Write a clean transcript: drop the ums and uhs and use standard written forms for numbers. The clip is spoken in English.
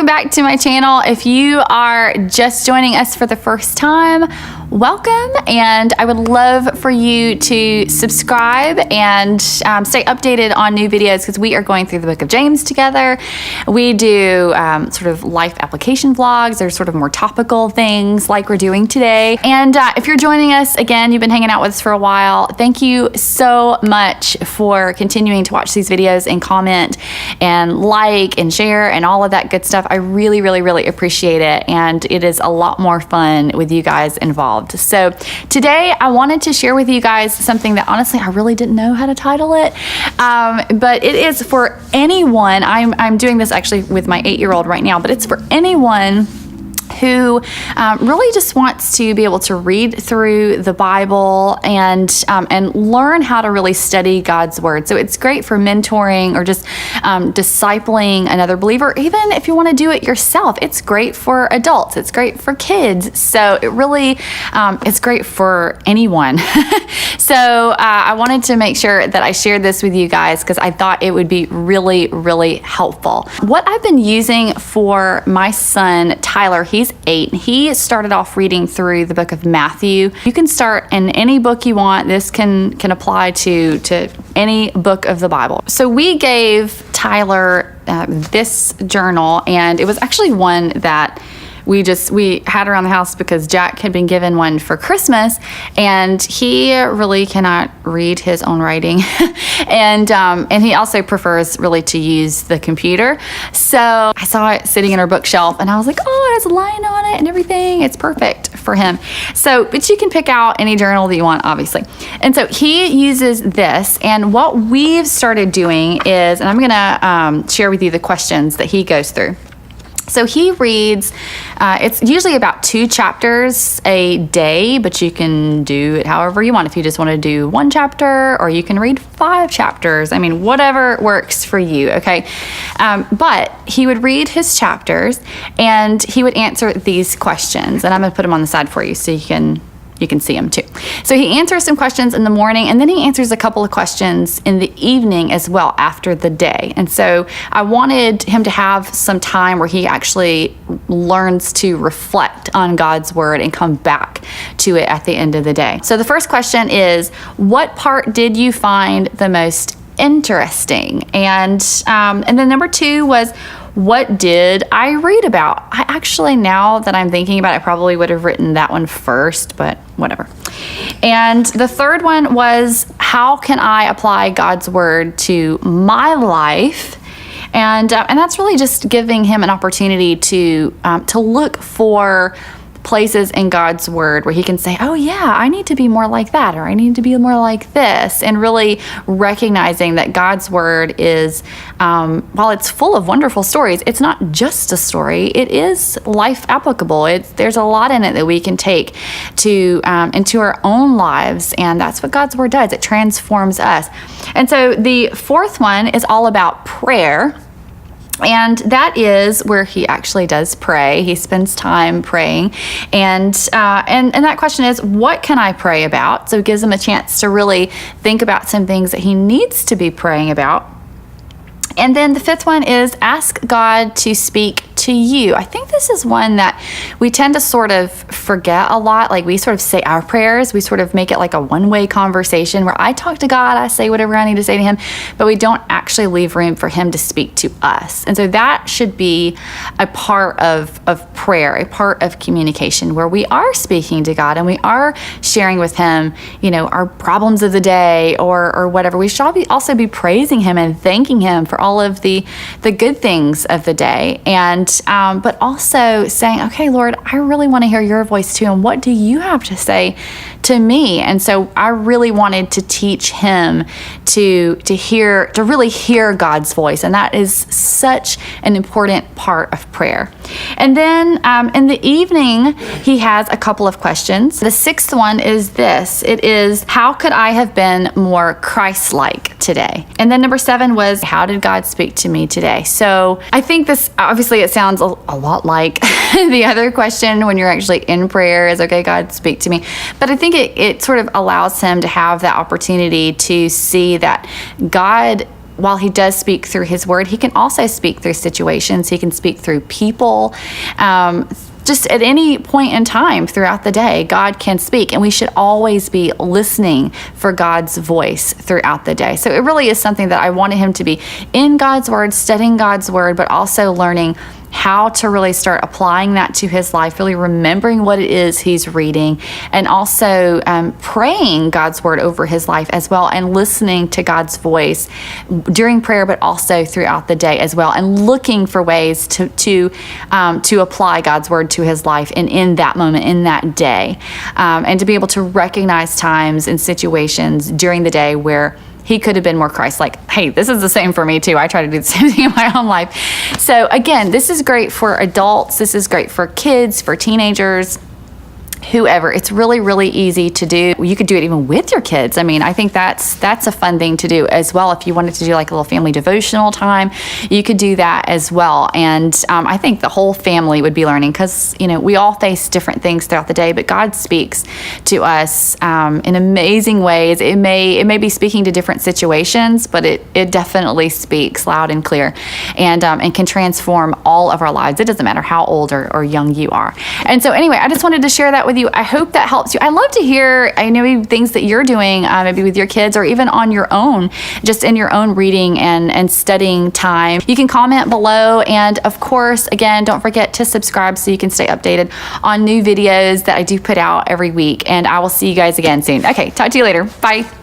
welcome back to my channel. If you are just joining us for the first time, welcome, and I would love for you to subscribe and stay updated on new videos because we are going through the book of James together. We do sort of life application vlogs. There's sort of more topical things like we're doing today. And if you're joining us again, you've been hanging out with us for a while, thank you so much for continuing to watch these videos and comment and like and share and all of that good stuff. I really, really, really appreciate it, and it is a lot more fun with you guys involved. So today I wanted to share with you guys something that honestly I really didn't know how to title it, but it is for anyone. I'm doing this actually with my 8-year-old right now, but it's for anyone who really just wants to be able to read through the Bible and learn how to really study God's Word. So it's great for mentoring or just discipling another believer. Even if you want to do it yourself, it's great for adults. It's great for kids. So it really, it's great for anyone. So I wanted to make sure that I shared this with you guys because I thought it would be really, really helpful. What I've been using for my son, Tyler, he's 8. He started off reading through the book of Matthew. You can start in any book you want. This can apply to any book of the Bible. So we gave Tyler this journal, and it was actually one that we had around the house because Jack had been given one for Christmas, and he really cannot read his own writing. and he also prefers really to use the computer. So I saw it sitting in our bookshelf and I was like, oh, it has a line on it and everything. It's perfect for him. So, but you can pick out any journal that you want, obviously. And so he uses this, and what we've started doing is, and I'm gonna share with you the questions that he goes through. So he reads, it's usually about 2 chapters a day, but you can do it however you want. If you just want to do 1 chapter, or you can read 5 chapters. I mean, whatever works for you, okay? But he would read his chapters and he would answer these questions. And I'm going to put them on the side for you so you can see them too. So he answers some questions in the morning, and then he answers a couple of questions in the evening as well after the day. And so I wanted him to have some time where he actually learns to reflect on God's Word and come back to it at the end of the day. So the first question is, what part did you find the most interesting? And then number 2 was, what did I read about? I actually, now that I'm thinking about it, I probably would have written that one first, but whatever. And the third one was, how can I apply God's Word to my life? And that's really just giving him an opportunity to look for places in God's Word where he can say, oh yeah, I need to be more like that, or I need to be more like this, and really recognizing that God's Word is, while it's full of wonderful stories, it's not just a story, it is life applicable. There's a lot in it that we can take to into our own lives, and that's what God's Word does. It transforms us. And so the fourth one is all about prayer. And that is where he actually does pray. He spends time praying. And that question is, what can I pray about? So it gives him a chance to really think about some things that he needs to be praying about. And then the fifth one is, ask God to speak to you. I think this is one that we tend to sort of forget a lot. Like, we sort of say our prayers, we sort of make it like a one-way conversation where I talk to God, I say whatever I need to say to him, but we don't actually leave room for him to speak to us. And so that should be a part of prayer, a part of communication where we are speaking to God and we are sharing with him, our problems of the day or whatever. We should also be praising him and thanking him for all of the good things of the day. And but also saying, okay, Lord, I really want to hear your voice too. And what do you have to say to me? And so I really wanted to teach him to really hear God's voice. And that is such an important part of prayer. And then in the evening, he has a couple of questions. The sixth one is this. It is, how could I have been more Christ-like today? And then number 7 was, how did God speak to me today? So I think this, obviously it sounds a lot like the other question when you're actually in prayer is, okay, God, speak to me. But I think it sort of allows him to have that opportunity to see that God while he does speak through his word, he can also speak through situations. He can speak through people. Just at any point in time throughout the day, God can speak, and we should always be listening for God's voice throughout the day. So it really is something that I wanted him to be in God's word, studying God's word, but also learning how to really start applying that to his life, really remembering what it is he's reading, and also praying God's word over his life as well, and listening to God's voice during prayer, but also throughout the day as well, and looking for ways to apply God's word to his life and in that moment, in that day, and to be able to recognize times and situations during the day where he could have been more Christ-like. Hey, this is the same for me too. I try to do the same thing in my own life. So again, this is great for adults. This is great for kids, for teenagers, whoever. It's really, really easy to do. You could do it even with your kids. I mean, I think that's a fun thing to do as well. If you wanted to do like a little family devotional time, you could do that as well. And I think the whole family would be learning, because, you know, we all face different things throughout the day, but God speaks to us in amazing ways. It may be speaking to different situations, but it definitely speaks loud and clear, and can transform all of our lives. It doesn't matter how old or young you are. And so anyway, I just wanted to share that with you. I hope that helps you. I love to hear, I know, things that you're doing, maybe with your kids or even on your own, just in your own reading and studying time. You can comment below. And of course, again, don't forget to subscribe so you can stay updated on new videos that I do put out every week. And I will see you guys again soon. Okay, talk to you later. Bye.